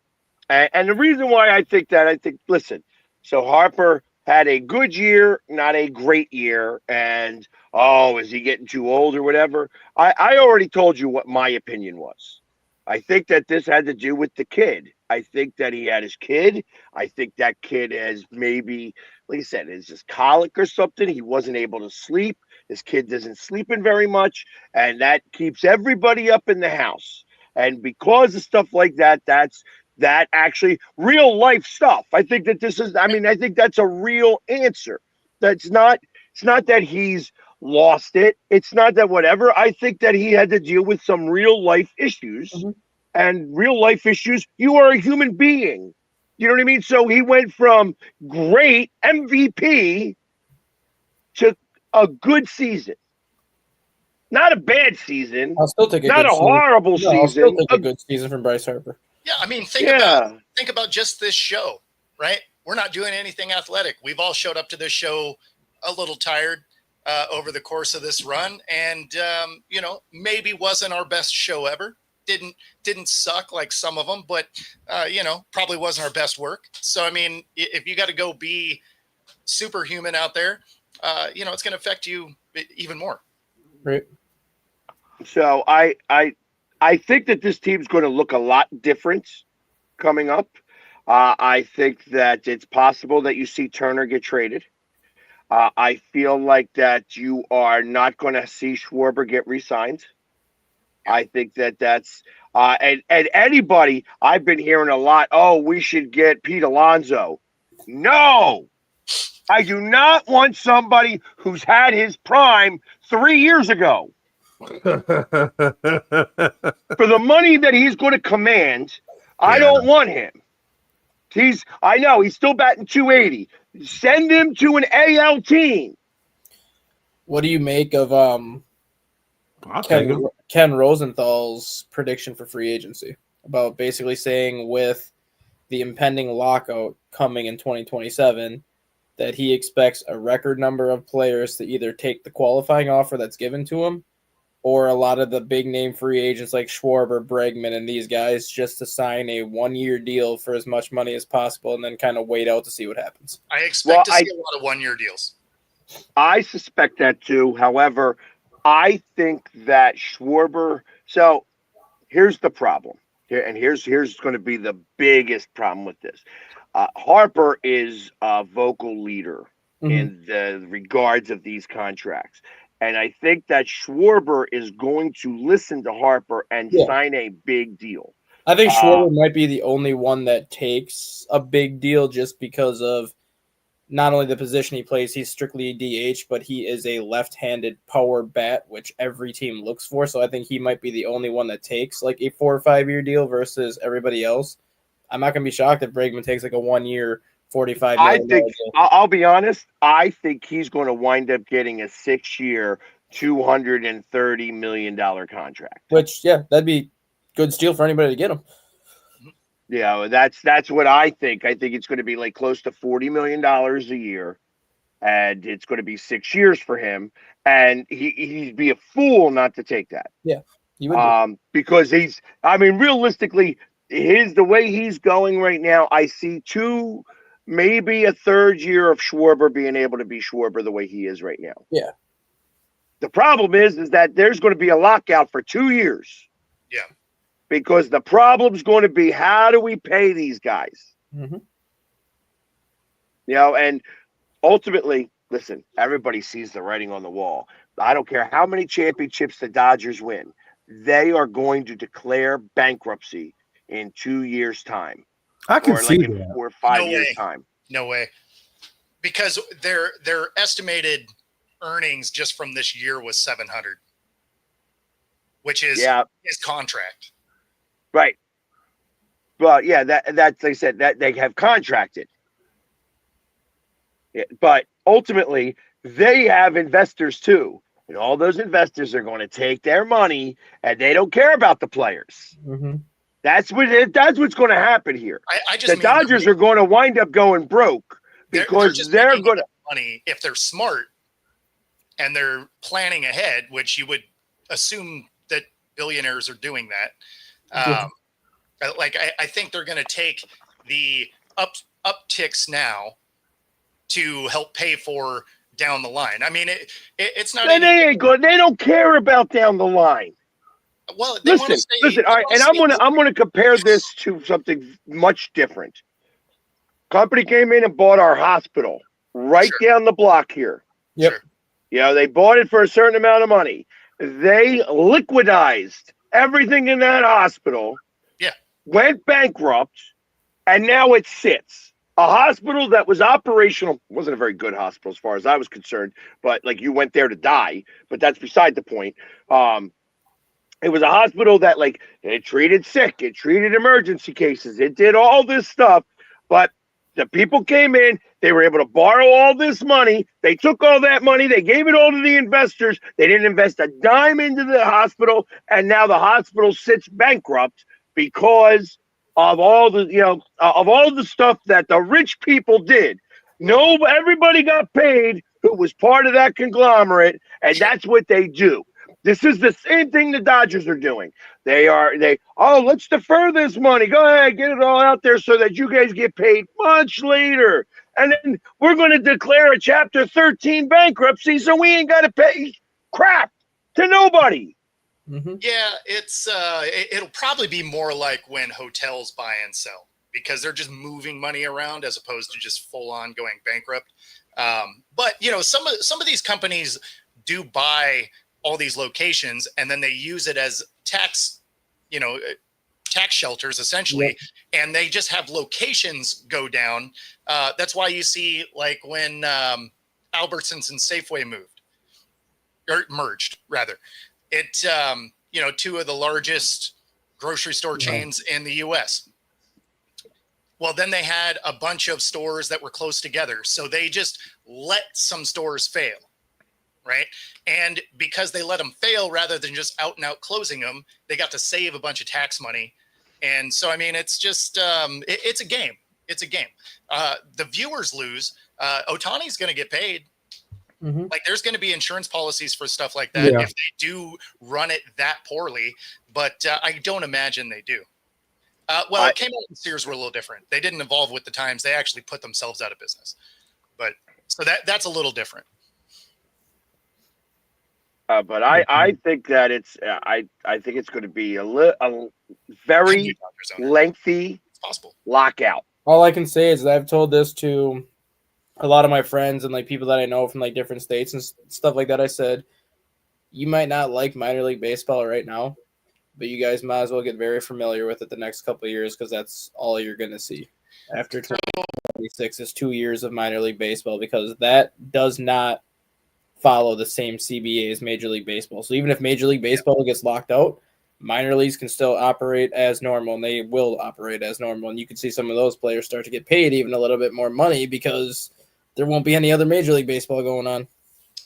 S2: the reason why I think that, listen, so Harper had a good year, not a great year. And, is he getting too old or whatever? I already told you what my opinion was. I think that this had to do with the kid. I think that he had his kid. I think that kid has maybe, like I said, is just colic or something. He wasn't able to sleep. His kid isn't sleeping very much. And that keeps everybody up in the house. And because of stuff like that, that actually real life stuff. I think that I think that's a real answer. It's not that he's lost it. It's not that whatever. I think that he had to deal with some real life issues, and real life issues. You are a human being. You know what I mean? So he went from great MVP to a good season. Not a bad season.
S4: I'll still take
S2: not a horrible season.
S4: I'll still take a good season from Bryce Harper.
S1: Yeah, I mean, think about just this show, right? We're not doing anything athletic. We've all showed up to this show a little tired over the course of this run, and maybe wasn't our best show ever. Didn't suck like some of them, but probably wasn't our best work. So I mean, if you got to go be superhuman out there, it's going to affect you even more.
S4: Right.
S2: So I think that this team's going to look a lot different coming up. I think that it's possible that you see Turner get traded. I feel like that you are not going to see Schwarber get re-signed. I think that's and anybody, I've been hearing a lot, we should get Pete Alonso. No, I do not want somebody who's had his prime 3 years ago. For the money that he's going to command, I don't want him. I know he's still batting 280. Send him to an AL team.
S4: What do you make of Ken Rosenthal's prediction for free agency about basically saying with the impending lockout coming in 2027 that he expects a record number of players to either take the qualifying offer that's given to him, or a lot of the big name free agents like Schwarber, Bregman, and these guys just to sign a 1-year deal for as much money as possible and then kind of wait out to see what happens.
S1: I expect to see a lot of 1-year deals.
S2: I suspect that too. However, I think that Schwarber. So here's the problem. Here's going to be the biggest problem with this. Harper is a vocal leader in the regards of these contracts. And I think that Schwarber is going to listen to Harper and sign a big deal.
S4: I think Schwarber might be the only one that takes a big deal just because of not only the position he plays, he's strictly DH, but he is a left-handed power bat, which every team looks for. So I think he might be the only one that takes like a 4 or 5 year deal versus everybody else. I'm not going to be shocked if Bregman takes like a 1-year, $45 million deal.
S2: I'll be honest. I think he's going to wind up getting a 6-year, $230 million contract.
S4: Which, that'd be good steal for anybody to get him.
S2: Yeah, that's what I think. I think it's going to be like close to $40 million a year, and it's going to be 6 years for him. And he'd be a fool not to take that.
S4: Yeah, he would.
S2: Because realistically, the way he's going right now, I see 2, maybe a 3rd year of Schwarber being able to be Schwarber the way he is right now.
S4: Yeah.
S2: The problem is that there's going to be a lockout for 2 years.
S1: Yeah.
S2: Because the problem's going to be, how do we pay these guys?
S4: Mm-hmm.
S2: And ultimately, listen, everybody sees the writing on the wall. I don't care how many championships the Dodgers win. They are going to declare bankruptcy in 2 years' time.
S3: I can see
S2: in
S3: that.
S2: 4 or 5 years' time.
S1: No way. Because their estimated earnings just from this year was 700, which is his contract.
S2: Right. Well, that's like I said, that they have contracted. But ultimately, they have investors too. And all those investors are going to take their money and they don't care about the players.
S4: Mm-hmm.
S2: That's what's going to happen here.
S1: I just
S2: The Dodgers are going to wind up going broke because they're going to
S1: money if they're smart and they're planning ahead, which you would assume that billionaires are doing that. I think they're going to take the upticks now to help pay for down the line. I mean, it's not.
S2: They ain't good. They don't care about down the line.
S1: Well,
S2: listen. All right, and I'm gonna compare this to something much different. Company came in and bought our hospital right down the block here.
S4: Yep.
S2: Sure. They bought it for a certain amount of money. They liquidized everything in that hospital. Yeah. Went bankrupt, and now it sits. A hospital that was operational, wasn't a very good hospital as far as I was concerned, but like you went there to die, but that's beside the point. It was a hospital that it treated sick, it treated emergency cases, it did all this stuff, but the people came in, they were able to borrow all this money, they took all that money, they gave it all to the investors, they didn't invest a dime into the hospital, and now the hospital sits bankrupt because of all the stuff that the rich people did. Everybody got paid who was part of that conglomerate, and that's what they do. This is the same thing the Dodgers are doing. Let's defer this money. Go ahead, get it all out there so that you guys get paid much later. And then we're going to declare a Chapter 13 bankruptcy so we ain't got to pay crap to nobody.
S1: Mm-hmm. Yeah, it'll probably be more like when hotels buy and sell because they're just moving money around as opposed to just full on going bankrupt. But some of these companies do buy all these locations and then they use it as tax shelters essentially, and they just have locations go down. That's why you see when Albertsons and Safeway merged rather. It, two of the largest grocery store chains in the U.S. Well, then they had a bunch of stores that were close together. So they just let some stores fail, right? And because they let them fail rather than just out and out closing them, they got to save a bunch of tax money. And so, I mean, it's just, it's a game. It's a game. The viewers lose. Ohtani's going to get paid. Mm-hmm. There's going to be insurance policies for stuff like that if they do run it that poorly, but I don't imagine they do. It came out and Sears were a little different. They didn't evolve with the times. They actually put themselves out of business. But so that's a little different.
S2: But I think that I think it's going to be a very lengthy lockout.
S4: All I can say is that I've told this to a lot of my friends and people that I know from different states and stuff like that. I said, you might not like minor league baseball right now, but you guys might as well get very familiar with it the next couple of years because that's all you're going to see. After 2026 is 2 years of minor league baseball because that does not follow the same CBA as Major League Baseball. So even if Major League Baseball gets locked out, minor leagues can still operate as normal, and they will operate as normal. And you can see some of those players start to get paid even a little bit more money because there won't be any other Major League Baseball going on.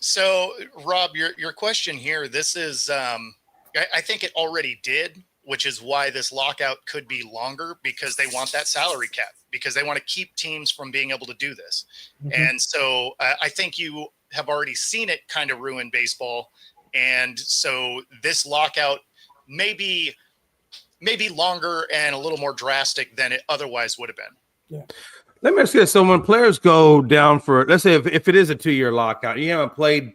S1: So, Rob, your question here, this is, I think it already did, which is why this lockout could be longer because they want that salary cap, because they want to keep teams from being able to do this. Mm-hmm. And so I think you have already seen it kind of ruin baseball. And so this lockout may be longer and a little more drastic than it otherwise would have been.
S3: Yeah. Let me ask you this. So when players go down for, let's say if it is a 2-year lockout, you haven't played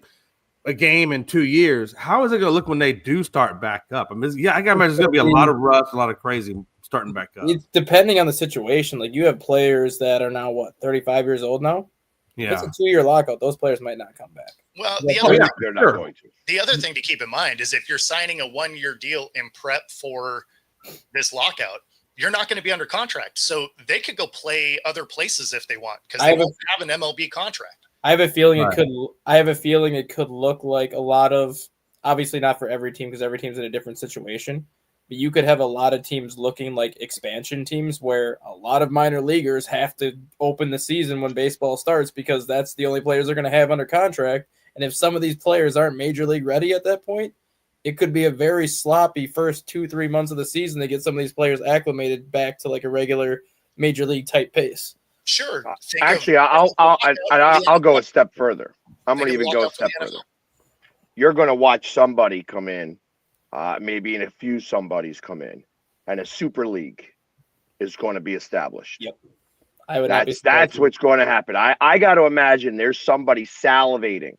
S3: a game in 2 years, how is it going to look when they do start back up? I mean, I got to imagine there's going to be a lot of rust, a lot of crazy starting back up.
S4: It's depending on the situation. You have players that are now, 35 years old now?
S3: Yeah.
S4: It's a 2-year lockout. Those players might not come back.
S1: Well,
S2: they're not going to.
S1: The other thing to keep in mind is if you're signing a 1-year deal in prep for this lockout, you're not going to be under contract. So they could go play other places if they want because they won't have an MLB contract.
S4: I have a feeling it could look like a lot of, obviously not for every team because every team's in a different situation, But you could have a lot of teams looking like expansion teams where a lot of minor leaguers have to open the season when baseball starts because that's the only players they're going to have under contract. And if some of these players aren't major league ready at that point, it could be a very sloppy first 2-3 months of the season to get some of these players acclimated back to like a regular major league type pace.
S1: Sure.
S2: Actually, I'll go a step further. I'm going to even go a step further. You're going to watch somebody come in, maybe in a few somebodies come in, and a super league is going to be established.
S4: Yep.
S2: That's what's going to happen. I got to imagine there's somebody salivating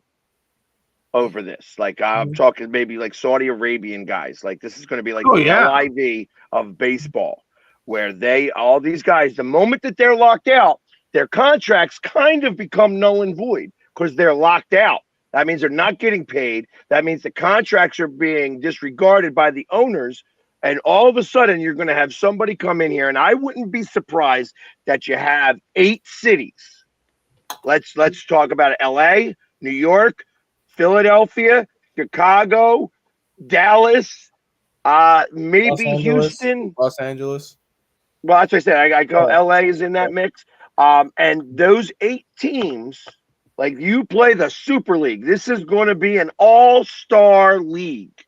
S2: over this. Like I'm talking maybe like Saudi Arabian guys. Like this is going to be like the LIV of baseball, where all these guys, the moment that they're locked out, their contracts kind of become null and void because they're locked out. That means they're not getting paid. That means the contracts are being disregarded by the owners. And all of a sudden, you're going to have somebody come in here, and I wouldn't be surprised that you have 8 cities. Let's talk about it. LA, New York, Philadelphia, Chicago, Dallas, maybe Houston,
S4: Los Angeles.
S2: Well, that's what I said. I go LA is in that mix. And those 8 teams, like you play the Super League. This is going to be an all-star league.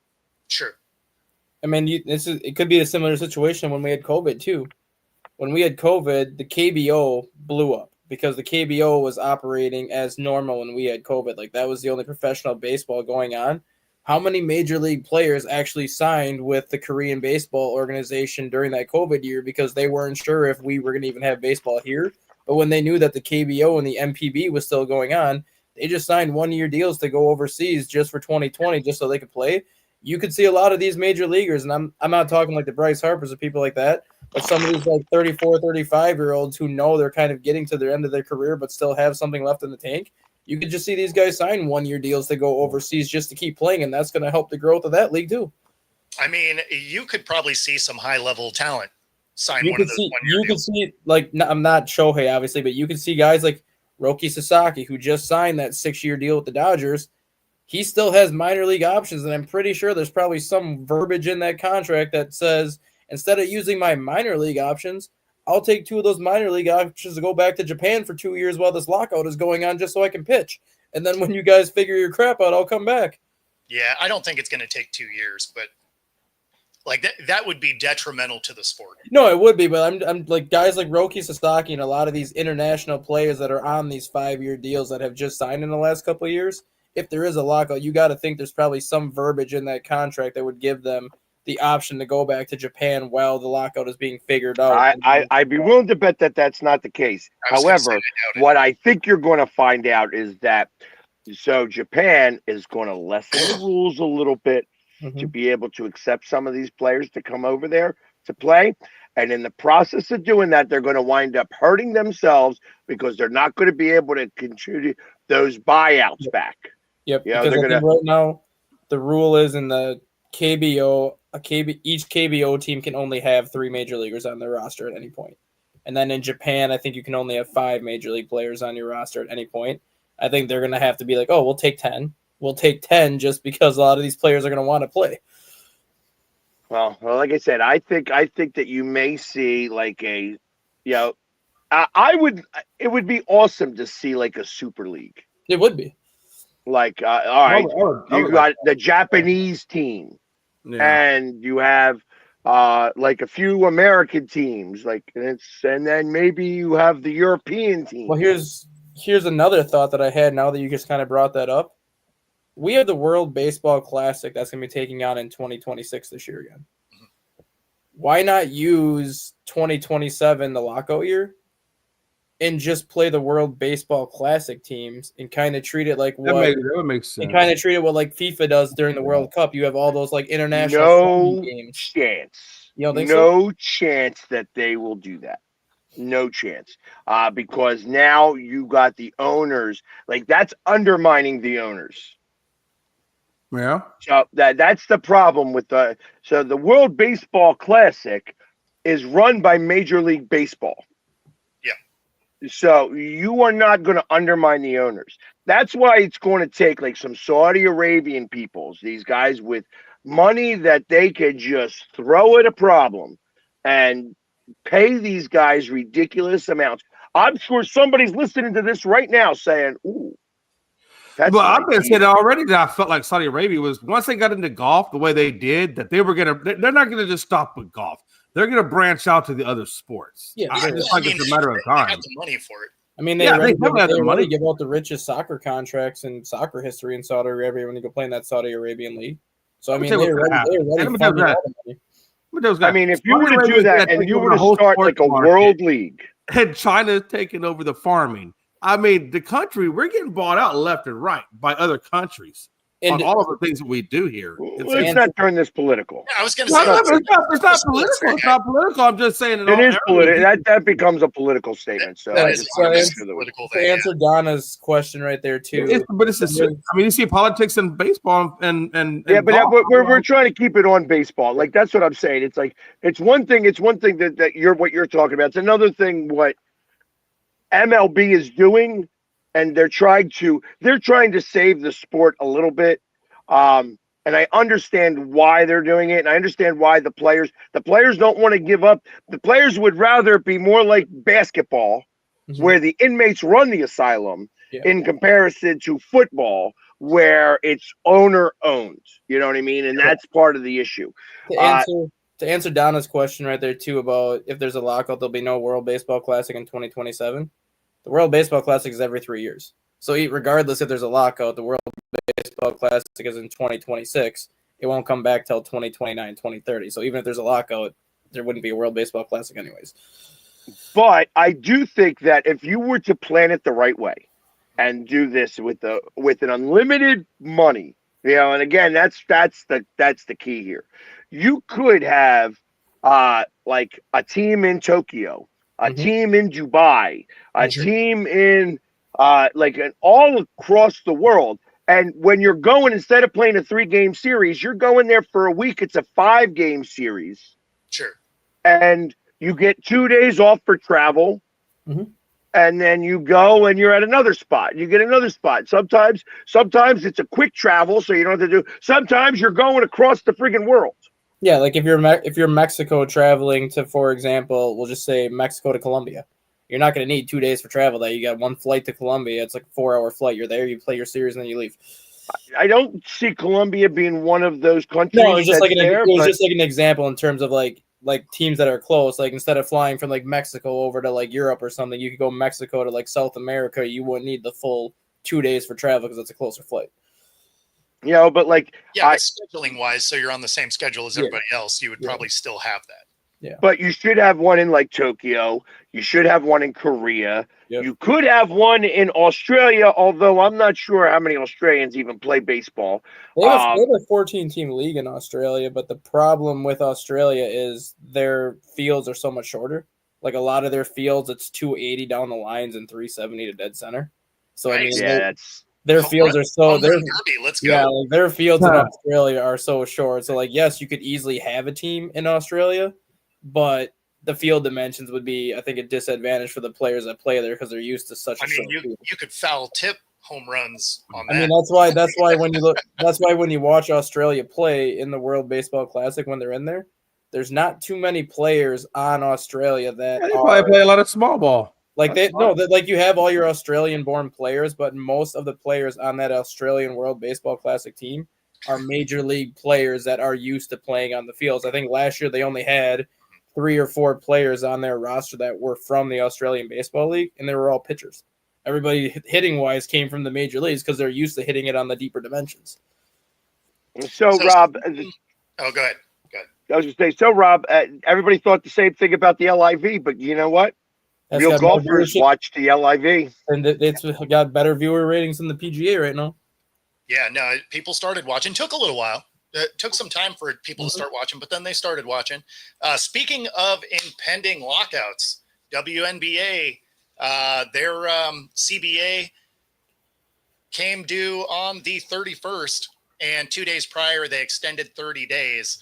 S1: Sure.
S4: I mean, it could be a similar situation when we had COVID too. When we had COVID, the KBO blew up because the KBO was operating as normal when we had COVID. Like that was the only professional baseball going on. How many major league players actually signed with the Korean baseball organization during that COVID year because they weren't sure if we were going to even have baseball here? But when they knew that the KBO and the MPB was still going on, they just signed 1-year deals to go overseas just for 2020, just so they could play. You could see a lot of these major leaguers, and I'm not talking like the Bryce Harpers or people like that, but some of these like 34, 35-year-olds who know they're kind of getting to their end of their career but still have something left in the tank. You could just see these guys sign 1-year deals to go overseas just to keep playing, and that's going to help the growth of that league too.
S1: I mean, you could probably see some high-level talent sign
S4: one of those 1-year deals. You could see, like, I'm not Shohei, obviously, but you could see guys like Roki Sasaki, who just signed that 6-year deal with the Dodgers. He still has minor league options, and I'm pretty sure there's probably some verbiage in that contract that says, instead of using my minor league options, I'll take 2 of those minor league options to go back to Japan for 2 years while this lockout is going on just so I can pitch. And then when you guys figure your crap out, I'll come back.
S1: Yeah, I don't think it's going to take 2 years, but like that would be detrimental to the sport.
S4: No, it would be, but I'm like guys like Roki Sasaki and a lot of these international players that are on these 5-year deals that have just signed in the last couple of years. If there is a lockout, you got to think there's probably some verbiage in that contract that would give them the option to go back to Japan while the lockout is being figured out.
S2: I'd be willing to bet that that's not the case. However, what I think you're going to find out is that Japan is going to lessen the rules a little bit to be able to accept some of these players to come over there to play. And in the process of doing that, they're going to wind up hurting themselves because they're not going to be able to contribute those buyouts back.
S4: Yep, because I think right now the rule is in the KBO, each KBO team can only have 3 major leaguers on their roster at any point. And then in Japan, I think you can only have 5 major league players on your roster at any point. I think they're going to have to be like, oh, we'll take 10. We'll take 10 just because a lot of these players are going to want to play.
S2: Well, like I said, I think that you may see like it would be awesome to see like a super league.
S4: It would be.
S2: Like, all right, you got the Japanese team, and you have like a few American teams, and then maybe you have the European team.
S4: Well, here's another thought that I had now that you just kind of brought that up. We have the World Baseball Classic that's going to be taking on in 2026 this year again. Why not use 2027, the lockout year, and just play the World Baseball Classic teams and kind of treat it like
S3: that would make sense.
S4: And kind of treat it what like FIFA does during the World Cup. You have all those like international games.
S2: Chance.
S4: You don't think
S2: no chance that they will do that. No chance. Because now you got the owners. Like that's undermining the owners.
S3: Yeah.
S2: So that's the problem with the World Baseball Classic is run by Major League Baseball. So you are not going to undermine the owners. That's why it's going to take like some Saudi Arabian peoples, these guys with money that they could just throw at a problem and pay these guys ridiculous amounts. I'm sure somebody's listening to this right now saying, "Ooh, that's."
S3: Well, I've been saying already that I felt like Saudi Arabia was, once they got into golf the way they did, that they're not gonna just stop with golf. They're gonna branch out to the other sports.
S4: Yeah,
S3: it's like it's a matter of
S1: They
S3: time.
S1: got the money for it.
S4: I mean, they already give out the richest soccer contracts in soccer history in Saudi Arabia when you go play in that Saudi Arabian league. So I mean, they're already funding all the money.
S2: I mean, if you were to do that and you were to start like a world league,
S3: and China's taking over the farming, I mean, the country, we're getting bought out left and right by other countries on all of the things that we do here.
S2: Let's not turn this political.
S1: Yeah, I was going to say
S3: it's not political. It's not political. I'm just saying
S2: it is political. That becomes a political statement. So
S1: that
S2: I
S1: is
S2: just
S1: political.
S4: To answer Donna's question right there too.
S3: But it's I mean, you see politics in baseball and
S2: yeah, but we're trying to keep it on baseball. Like that's what I'm saying. It's like it's one thing that you're talking about. It's another thing what MLB is doing, and they're trying to save the sport a little bit. And I understand why they're doing it, and I understand why the players don't want to give up. The players would rather be more like basketball, where the inmates run the asylum, in comparison to football, where it's owner owned. You know what I mean? And that's part of the issue.
S4: To answer Donna's question right there too about if there's a lockout, there'll be no World Baseball Classic in 2027. The World Baseball Classic is every 3 years. So regardless if there's a lockout, the World Baseball Classic is in 2026. It won't come back till 2029, 2030. So even if there's a lockout, there wouldn't be a World Baseball Classic anyways.
S2: But I do think that if you were to plan it the right way and do this with an unlimited money, and again, that's the key here. You could have like a team in Tokyo, a team in Dubai, a team in all across the world. And when you're going, instead of playing a 3-game series, you're going there for a week. It's a 5-game series.
S1: Sure.
S2: And you get 2 days off for travel. And then you go and you're at another spot. You get another spot. Sometimes it's a quick travel, so you don't have to do. Sometimes you're going across the friggin' world.
S4: Yeah, like if you're Mexico traveling to, for example, we'll just say Mexico to Colombia. You're not going to need 2 days for travel. That you got one flight to Colombia. It's like a 4-hour flight. You're there, you play your series, and then you leave.
S2: I don't see Colombia being one of those countries.
S4: No, it was just like an example in terms of like teams that are close. Like instead of flying from like Mexico over to like Europe or something, you could go Mexico to like South America. You wouldn't need the full 2 days for travel because it's a closer flight.
S2: But
S1: scheduling wise, so you're on the same schedule as everybody else, you would probably still have that.
S4: Yeah.
S2: But you should have one in like Tokyo. You should have one in Korea.
S4: Yep.
S2: You could have one in Australia, although I'm not sure how many Australians even play baseball.
S4: They have a 14-team league in Australia, but the problem with Australia is their fields are so much shorter. Like a lot of their fields, it's 280 down the lines and 370 to dead center. So I mean, their fields are so
S1: let's go.
S4: Yeah, like their fields in Australia are so short. So like, yes, you could easily have a team in Australia, but the field dimensions would be, I think, a disadvantage for the players that play there because they're used to such.
S1: You could foul tip home runs on that.
S4: I mean, that's why when you watch Australia play in the World Baseball Classic when they're in there, there's not too many players on Australia that
S3: they probably play a lot of small ball.
S4: Like you have all your Australian-born players, but most of the players on that Australian World Baseball Classic team are major league players that are used to playing on the fields. I think last year they only had 3 or 4 players on their roster that were from the Australian Baseball League, and they were all pitchers. Everybody hitting-wise came from the major leagues because they're used to hitting it on the deeper dimensions.
S2: So Rob,
S1: go ahead.
S2: I was going to say, so Rob, everybody thought the same thing about the LIV, but you know what? Real golfers watch the LIV.
S4: And it's got better viewer ratings than the PGA right now.
S1: Yeah, no, people started watching. Took a little while. It took some time for people to start watching, but then they started watching. Speaking of impending lockouts, WNBA, their CBA came due on the 31st, and 2 days prior, they extended 30 days.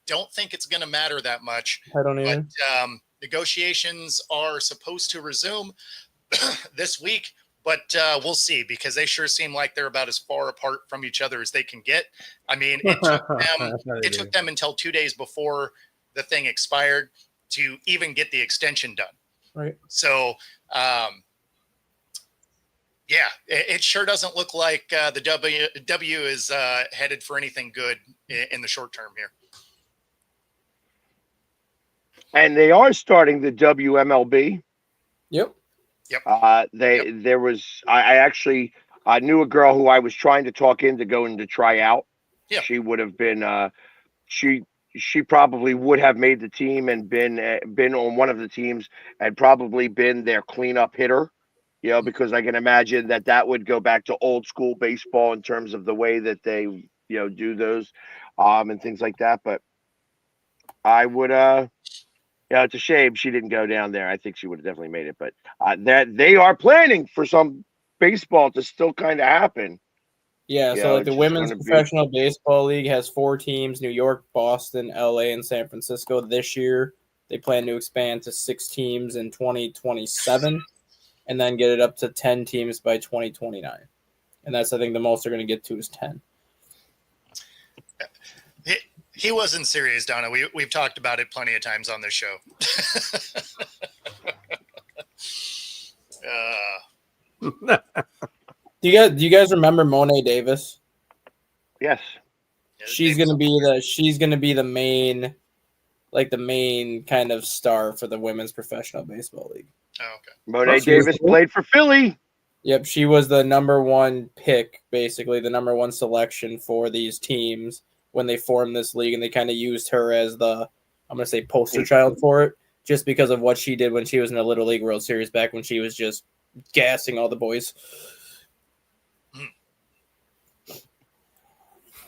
S1: Don't think it's going to matter that much.
S4: I don't either.
S1: But negotiations are supposed to resume this week, but we'll see, because they sure seem like they're about as far apart from each other as they can get. I mean, it took them until 2 days before the thing expired to even get the extension done.
S4: Right.
S1: So, yeah, it sure doesn't look like the W is headed for anything good in the short term here.
S2: And they are starting the WMLB.
S4: Yep.
S2: There was I actually knew a girl who I was trying to talk into going to try out.
S1: Yeah.
S2: She would have been she probably would have made the team and been on one of the teams and probably been their cleanup hitter. You know, because I can imagine that would go back to old school baseball in terms of the way that they do those and things like that. But I would it's a shame she didn't go down there. I think she would have definitely made it. But that they are planning for some baseball to still kind of happen.
S4: Yeah, so like the Women's Professional Baseball League has 4 teams: New York, Boston, LA, and San Francisco. This year, they plan to expand to 6 teams in 2027, and then get it up to 10 teams by 2029. And that's, I think, the most they're going to get to is 10.
S1: He wasn't serious, Donna. We've talked about it plenty of times on this show.
S4: Do you guys remember Monet Davis?
S2: Yes.
S4: She's gonna be the main, like the main kind of star for the Women's Professional Baseball League.
S1: Oh, okay.
S2: Monet Davis played for Philly.
S4: Yep, she was the number 1 pick, basically the number 1 selection for these teams when they formed this league, and they kind of used her as the, I'm gonna say, poster child for it, just because of what she did when she was in the Little League World Series back when she was just gassing all the boys.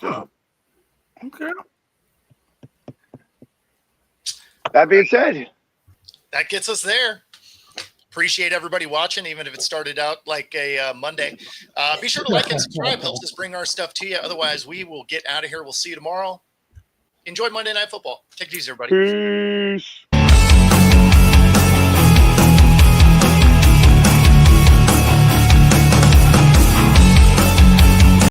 S3: Okay.
S2: That being said,
S1: that gets us there. Appreciate everybody watching, even if it started out like a Monday. Be sure to like and subscribe. Helps us bring our stuff to you. Otherwise, we will get out of here. We'll see you tomorrow. Enjoy Monday Night Football. Take it easy, everybody.
S2: peace.